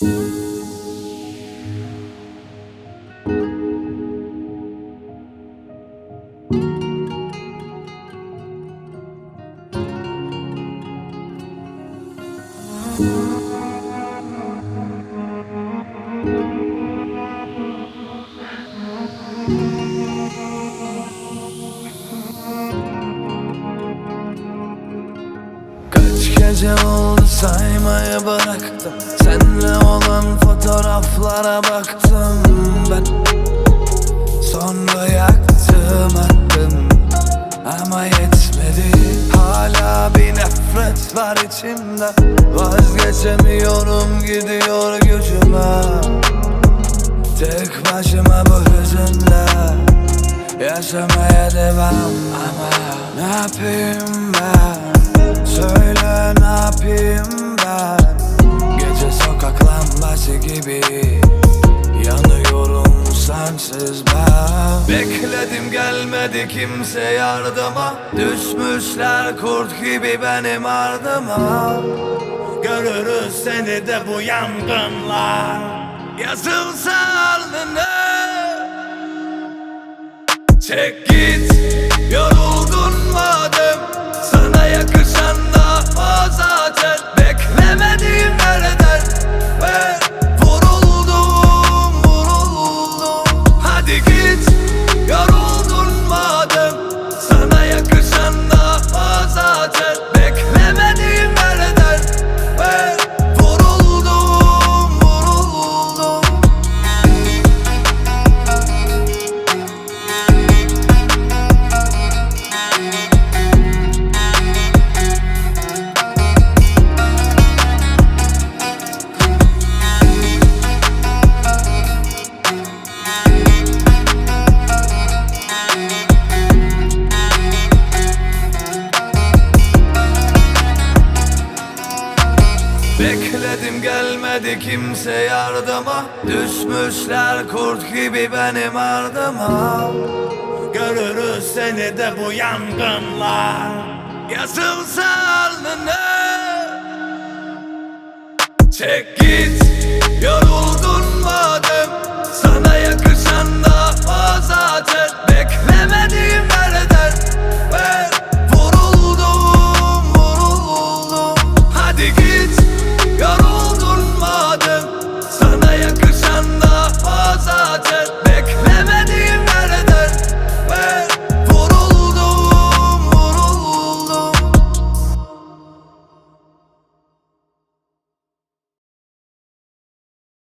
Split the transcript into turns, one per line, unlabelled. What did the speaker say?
Kaç gece oldu saymayı bıraktım. Seninle olan fotoğraflara baktım ben. Sonra yaktım attım ama yetmedi. Hala bir nefret var içimde. Vazgeçemiyorum, gidiyor gücüme. Tek başıma bu hüzünle yaşamaya devam. Ama ne yapayım ben? Söyle ne yapayım ben? Gece sokak lambası gibi yanıyorum sensiz ben. Bekledim gelmedi kimse yardıma. Düşmüşler kurt gibi benim ardıma. Görürüz seni de bu yangınlar yazılsa alnına. Çek git, yoruldun madem. Sana yakışan da o zaten. Beklemediğim nereden ve vuruldum. Hadi git, yoruldun madem. Sana yakışan da o zaten. Beklemediğim nereden ve vuruldum. Bekledim gelmedi kimse yardıma. Düşmüşler kurt gibi benim ardıma. Görürüz seni de bu yangınlar yazılsa alnına. Çek git,